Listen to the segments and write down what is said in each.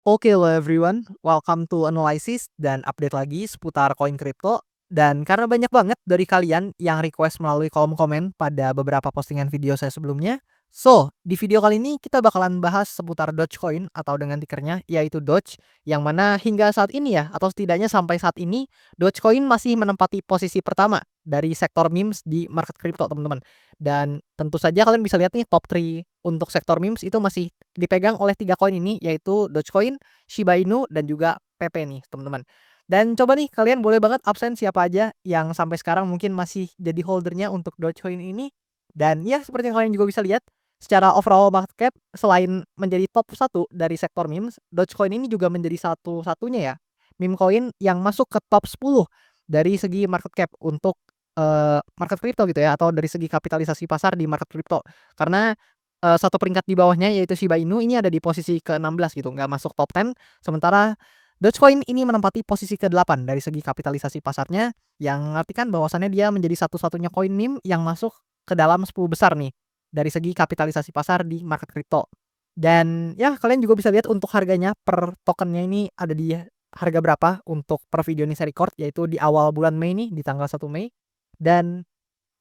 Oke, hello everyone, welcome to Analysis dan update lagi seputar koin kripto. Dan karena banyak banget dari kalian yang request melalui kolom komen pada beberapa postingan video saya sebelumnya, so di video kali ini kita bakalan bahas seputar Dogecoin atau dengan tikernya yaitu Doge, yang mana hingga saat ini ya, atau setidaknya sampai saat ini, Dogecoin masih menempati posisi pertama dari sektor memes di market kripto, teman-teman. Dan tentu saja kalian bisa lihat nih top 3 untuk sektor memes itu masih dipegang oleh 3 koin ini, yaitu Dogecoin, Shiba Inu, dan juga PP nih, teman-teman. Dan coba nih kalian boleh banget absen siapa aja yang sampai sekarang mungkin masih jadi holdernya untuk Dogecoin ini. Dan ya seperti yang kalian juga bisa lihat, secara overall market cap selain menjadi top 1 dari sektor memes, Dogecoin ini juga menjadi satu-satunya ya meme coin yang masuk ke top 10 dari segi market cap untuk market kripto gitu ya, atau dari segi kapitalisasi pasar di market kripto. Karena satu peringkat di bawahnya yaitu Shiba Inu ini ada di posisi ke-16 gitu, nggak masuk top 10. Sementara Dogecoin ini menempati posisi ke-8 dari segi kapitalisasi pasarnya, yang mengartikan bahwasannya dia menjadi satu-satunya koin meme yang masuk ke dalam 10 besar nih, dari segi kapitalisasi pasar di market kripto. Dan ya kalian juga bisa lihat untuk harganya per tokennya ini ada di harga berapa untuk per video ini saya record, yaitu di awal bulan Mei nih, di tanggal 1 Mei. Dan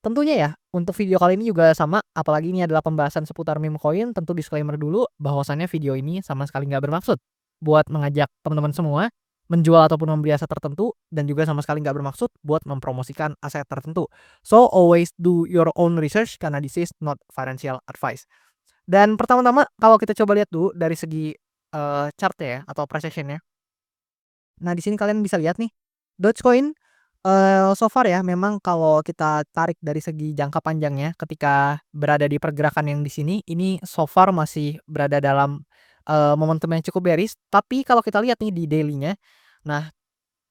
tentunya ya, untuk video kali ini juga sama, apalagi ini adalah pembahasan seputar meme coin, tentu disclaimer dulu bahwasannya video ini sama sekali nggak bermaksud buat mengajak teman-teman semua menjual ataupun membeli aset tertentu, dan juga sama sekali nggak bermaksud buat mempromosikan aset tertentu. So always do your own research karena this is not financial advice. Dan pertama-tama kalau kita coba lihat dulu dari segi chart ya atau price action-nya. Nah, di sini kalian bisa lihat nih, Dogecoin, so far ya memang kalau kita tarik dari segi jangka panjangnya ketika berada di pergerakan yang di sini, ini so far masih berada dalam, momentum yang cukup bearish. Tapi kalau kita lihat nih di daily-nya, nah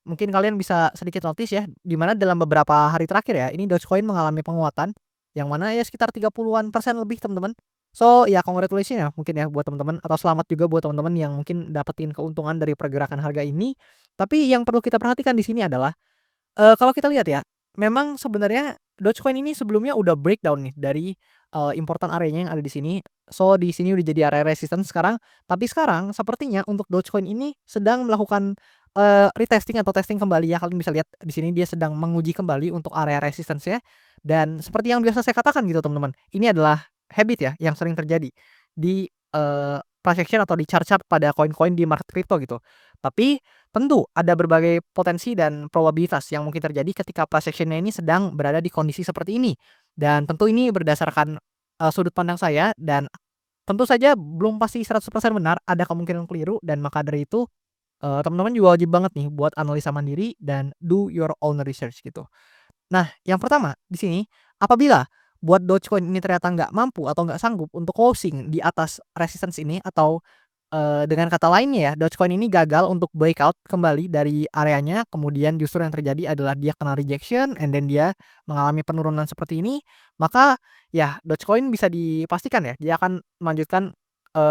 mungkin kalian bisa sedikit notice ya, di mana dalam beberapa hari terakhir ya, ini Dogecoin mengalami penguatan, yang mana ya sekitar 30-an% lebih, teman-teman. So, ya congratulations ya mungkin ya buat teman-teman, atau selamat juga buat teman-teman yang mungkin dapetin keuntungan dari pergerakan harga ini. Tapi yang perlu kita perhatikan di sini adalah, kalau kita lihat ya, memang sebenarnya Dogecoin ini sebelumnya udah breakdown nih dari, important area-nya yang ada di sini. So, di sini udah jadi area resistance sekarang, tapi sekarang sepertinya untuk Dogecoin ini sedang melakukan, retesting atau testing kembali ya. Kalian bisa lihat di sini dia sedang menguji kembali untuk area resistance-nya, dan seperti yang biasa saya katakan gitu, teman-teman, ini adalah habit ya yang sering terjadi di, price action atau di chart-chart pada koin-koin di market crypto gitu. Tapi tentu ada berbagai potensi dan probabilitas yang mungkin terjadi ketika price action-nya ini sedang berada di kondisi seperti ini. Dan tentu ini berdasarkan, sudut pandang saya, dan tentu saja belum pasti 100% benar, ada kemungkinan keliru, dan maka dari itu, teman-teman juga wajib banget nih buat analisa mandiri dan do your own research gitu. Nah, yang pertama di sini, apabila buat Dogecoin ini ternyata nggak mampu atau nggak sanggup untuk closing di atas resistance ini, atau dengan kata lainnya ya, Dogecoin ini gagal untuk breakout kembali dari areanya, kemudian justru yang terjadi adalah dia kena rejection and then dia mengalami penurunan seperti ini, maka ya Dogecoin bisa dipastikan ya, dia akan melanjutkan,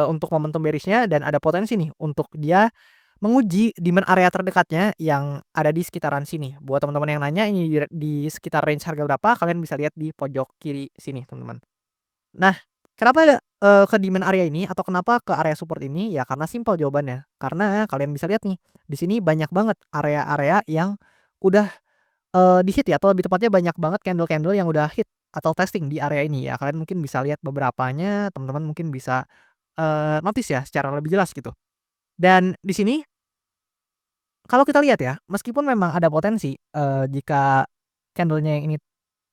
untuk momentum bearish-nya, dan ada potensi nih untuk dia menguji demand area terdekatnya yang ada di sekitaran sini. Buat teman-teman yang nanya ini di sekitar range harga berapa, kalian bisa lihat di pojok kiri sini, teman-teman. Nah, kenapa, ke demand area ini atau kenapa ke area support ini? Ya karena simpel jawabannya. Karena kalian bisa lihat nih, di sini banyak banget area-area yang udah, di-hit ya, atau lebih tepatnya banyak banget candle-candle yang udah hit atau testing di area ini ya. Kalian mungkin bisa lihat beberapanya, teman-teman mungkin bisa, notice ya secara lebih jelas gitu. Dan di sini kalau kita lihat ya, meskipun memang ada potensi, jika candle-nya yang ini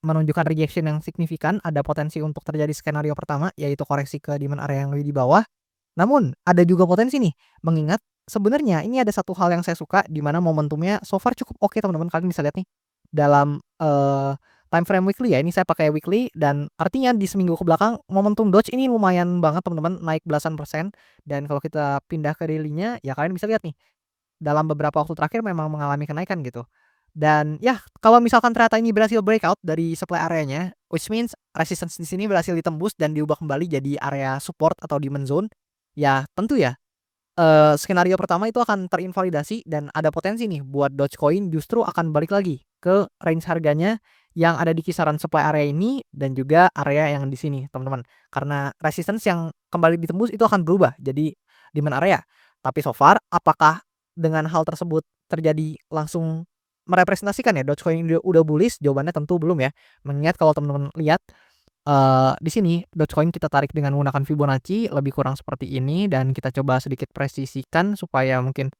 menunjukkan rejection yang signifikan, ada potensi untuk terjadi skenario pertama, yaitu koreksi ke demand area yang lebih di bawah. Namun, ada juga potensi nih, mengingat sebenarnya ini ada satu hal yang saya suka, di mana momentumnya so far cukup oke, teman-teman. Kalian bisa lihat nih, dalam, time frame weekly ya, ini saya pakai weekly, dan artinya di seminggu ke belakang, momentum Doge ini lumayan banget, teman-teman, naik belasan persen. Dan kalau kita pindah ke daily-nya, ya kalian bisa lihat nih, dalam beberapa waktu terakhir memang mengalami kenaikan gitu. Dan ya kalau misalkan ternyata ini berhasil breakout dari supply areanya, which means resistance di sini berhasil ditembus dan diubah kembali jadi area support atau demand zone, ya tentu ya, skenario pertama itu akan terinvalidasi, dan ada potensi nih buat Dogecoin justru akan balik lagi ke range harganya yang ada di kisaran supply area ini dan juga area yang di sini, teman-teman. Karena resistance yang kembali ditembus itu akan berubah jadi demand area. Tapi so far apakah dengan hal tersebut terjadi langsung merepresentasikan ya Dogecoin udah bullish? Jawabannya tentu belum ya. Mengingat kalau teman-teman lihat, di sini Dogecoin kita tarik dengan menggunakan Fibonacci lebih kurang seperti ini dan kita coba sedikit presisikan supaya mungkin,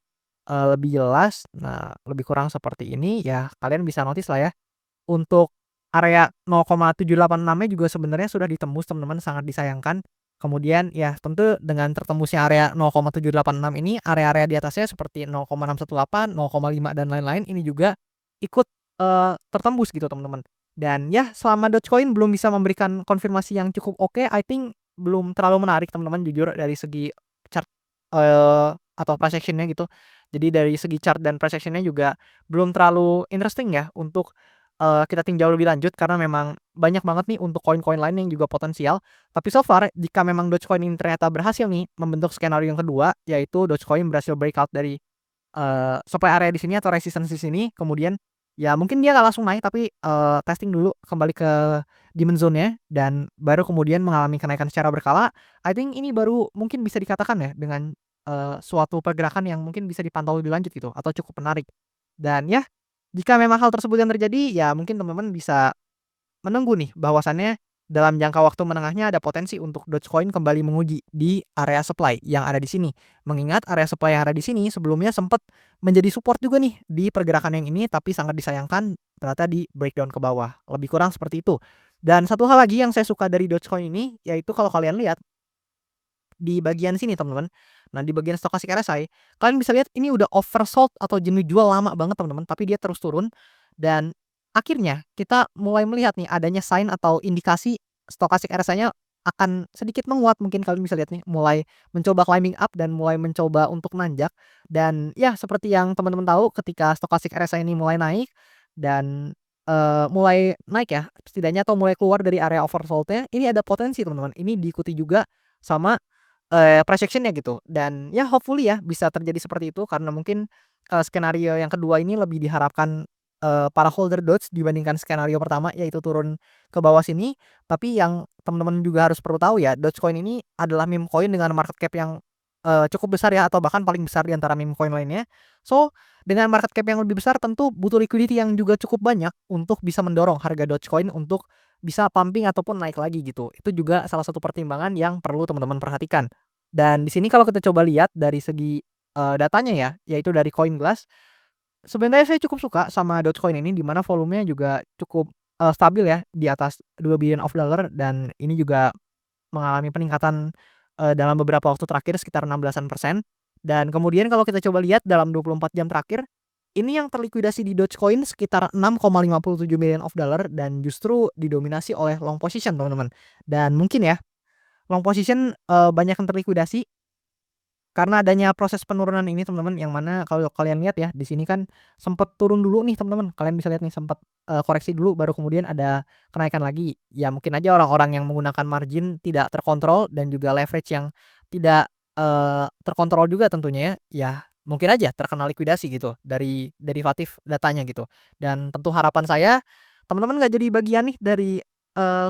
lebih jelas. Nah, lebih kurang seperti ini ya kalian bisa notice lah ya, untuk area 0,786-nya juga sebenarnya sudah ditembus teman-teman, sangat disayangkan. Kemudian ya tentu dengan tertembusnya area 0,786 ini, area-area di atasnya seperti 0,618, 0,5 dan lain-lain ini juga ikut, tertembus gitu teman-teman. Dan ya selama Dogecoin belum bisa memberikan konfirmasi yang cukup oke, I think belum terlalu menarik teman-teman jujur dari segi chart, atau price action-nya gitu. Jadi dari segi chart dan price action-nya juga belum terlalu interesting ya untuk kita tinjau lebih lanjut karena memang banyak banget nih untuk koin-koin lain yang juga potensial. Tapi so far jika memang Dogecoin ini ternyata berhasil nih membentuk skenario yang kedua, yaitu Dogecoin berhasil breakout dari, supply area di sini atau resistance di sini, kemudian ya mungkin dia nggak langsung naik tapi, testing dulu kembali ke diamond zone-nya dan baru kemudian mengalami kenaikan secara berkala. I think ini baru mungkin bisa dikatakan ya dengan, suatu pergerakan yang mungkin bisa dipantau lebih lanjut gitu atau cukup menarik. Dan ya jika memang hal tersebut yang terjadi, ya mungkin teman-teman bisa menunggu nih bahwasannya dalam jangka waktu menengahnya ada potensi untuk Dogecoin kembali menguji di area supply yang ada di sini. Mengingat area supply yang ada di sini sebelumnya sempat menjadi support juga nih di pergerakan yang ini, tapi sangat disayangkan ternyata di breakdown ke bawah. Lebih kurang seperti itu. Dan satu hal lagi yang saya suka dari Dogecoin ini, yaitu kalau kalian lihat di bagian sini teman-teman. Nah, di bagian stochastic RSI, kalian bisa lihat ini udah oversold atau jenuh jual lama banget teman-teman, tapi dia terus turun dan akhirnya kita mulai melihat nih adanya sign atau indikasi stochastic RSI-nya akan sedikit menguat. Mungkin kalian bisa lihat nih mulai mencoba climbing up dan mulai mencoba untuk nanjak dan ya seperti yang teman-teman tahu ketika stochastic RSI ini mulai naik dan, mulai naik ya setidaknya atau mulai keluar dari area oversold-nya, ini ada potensi teman-teman, ini diikuti juga sama price action-nya gitu dan ya hopefully ya bisa terjadi seperti itu karena mungkin, skenario yang kedua ini lebih diharapkan, para holder Doge dibandingkan skenario pertama yaitu turun ke bawah sini. Tapi yang teman-teman juga harus perlu tahu ya, Dogecoin ini adalah meme coin dengan market cap yang, cukup besar ya atau bahkan paling besar di antara meme coin lainnya. So, dengan market cap yang lebih besar tentu butuh liquidity yang juga cukup banyak untuk bisa mendorong harga Dogecoin untuk bisa pumping ataupun naik lagi gitu. Itu juga salah satu pertimbangan yang perlu teman-teman perhatikan. Dan di sini kalau kita coba lihat dari segi, datanya ya, yaitu dari CoinGlass, sebenarnya saya cukup suka sama Dogecoin ini di mana volumenya juga cukup, stabil ya di atas $2 billion dan ini juga mengalami peningkatan, dalam beberapa waktu terakhir sekitar 16-an%. Dan kemudian kalau kita coba lihat dalam 24 jam terakhir, ini yang terlikuidasi di Dogecoin sekitar $6,57 million dan justru didominasi oleh long position teman-teman. Dan mungkin ya, long position, banyak yang terlikuidasi karena adanya proses penurunan ini teman-teman, yang mana kalau kalian lihat ya, di sini kan sempet turun dulu nih teman-teman, kalian bisa lihat nih sempet, koreksi dulu baru kemudian ada kenaikan lagi. Ya mungkin aja orang-orang yang menggunakan margin tidak terkontrol dan juga leverage yang tidak, terkontrol juga tentunya ya, mungkin aja terkena likuidasi gitu dari derivatif datanya gitu. Dan tentu harapan saya, teman-teman nggak jadi bagian nih dari,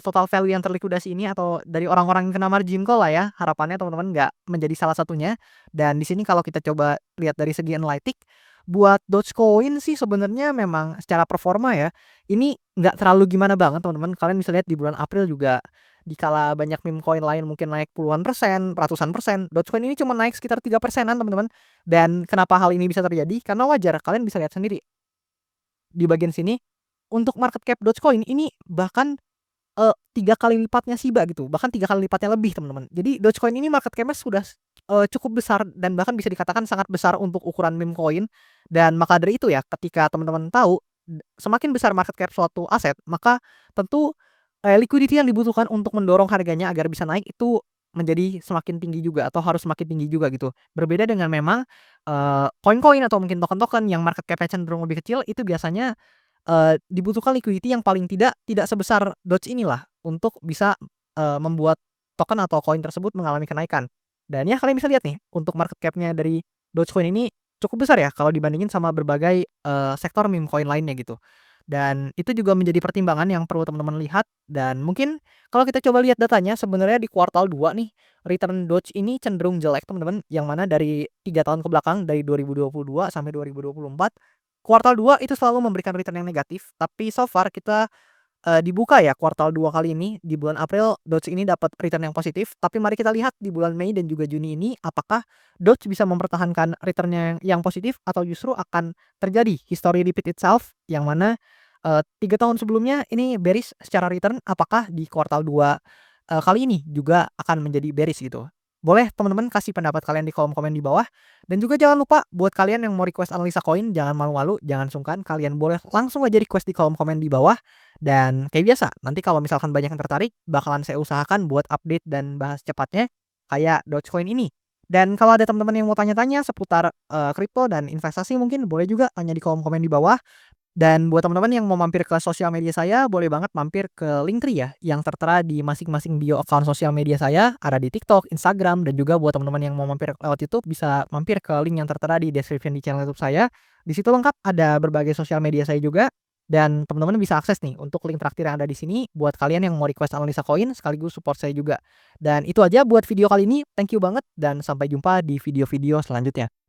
total value yang terlikuidasi ini atau dari orang-orang yang kena margin call lah ya, harapannya teman-teman nggak menjadi salah satunya. Dan di sini kalau kita coba lihat dari segi analitik, buat Dogecoin sih sebenarnya memang secara performa ya, ini nggak terlalu gimana banget teman-teman. Kalian bisa lihat di bulan April juga, dikala banyak meme coin lain mungkin naik puluhan persen, ratusan persen, Dogecoin ini cuma naik sekitar 3%-an teman-teman. Dan kenapa hal ini bisa terjadi? Karena wajar, kalian bisa lihat sendiri di bagian sini, untuk market cap Dogecoin ini bahkan 3 kali lipatnya Shiba gitu, bahkan 3 kali lipatnya lebih teman-teman. Jadi Dogecoin ini market cap-nya sudah, cukup besar dan bahkan bisa dikatakan sangat besar untuk ukuran meme coin. Dan maka dari itu ya, ketika teman-teman tahu, semakin besar market cap suatu aset, maka tentu, liquidity yang dibutuhkan untuk mendorong harganya agar bisa naik itu menjadi semakin tinggi juga atau harus semakin tinggi juga gitu. Berbeda dengan memang, koin-koin atau mungkin token-token yang market cap-nya cenderung lebih kecil, itu biasanya dibutuhkan liquidity yang paling tidak sebesar Doge inilah untuk bisa, membuat token atau koin tersebut mengalami kenaikan. Dan ya kalian bisa lihat nih untuk market cap-nya dari Dogecoin ini cukup besar ya kalau dibandingin sama berbagai, sektor meme coin lainnya gitu. Dan itu juga menjadi pertimbangan yang perlu teman-teman lihat dan mungkin kalau kita coba lihat datanya sebenarnya di kuartal 2 nih, return Doge ini cenderung jelek teman-teman, yang mana dari 3 tahun ke belakang dari 2022 sampai 2024, kuartal 2 itu selalu memberikan return yang negatif, tapi so far kita dibuka ya kuartal 2 kali ini, di bulan April Doge ini dapat return yang positif, tapi mari kita lihat di bulan Mei dan juga Juni ini apakah Doge bisa mempertahankan return-nya yang positif atau justru akan terjadi history repeat itself yang mana, 3 tahun sebelumnya ini bearish secara return, apakah di kuartal 2, kali ini juga akan menjadi bearish gitu. Boleh teman-teman kasih pendapat kalian di kolom komen di bawah, dan juga jangan lupa buat kalian yang mau request analisa koin jangan malu-malu, jangan sungkan, kalian boleh langsung aja request di kolom komen di bawah. Dan kayak biasa, nanti kalau misalkan banyak yang tertarik, bakalan saya usahakan buat update dan bahas cepatnya kayak Dogecoin ini. Dan kalau ada teman-teman yang mau tanya-tanya seputar, kripto dan investasi mungkin boleh juga tanya di kolom komen di bawah. Dan buat teman-teman yang mau mampir ke sosial media saya, boleh banget mampir ke Linktree ya, yang tertera di masing-masing bio account sosial media saya, ada di TikTok, Instagram, dan juga buat teman-teman yang mau mampir lewat YouTube bisa mampir ke link yang tertera di description di channel YouTube saya. Di situ lengkap ada berbagai sosial media saya juga, dan teman-teman bisa akses nih untuk link traktir yang ada di sini buat kalian yang mau request analisa koin sekaligus support saya juga. Dan itu aja buat video kali ini, thank you banget dan sampai jumpa di video-video selanjutnya.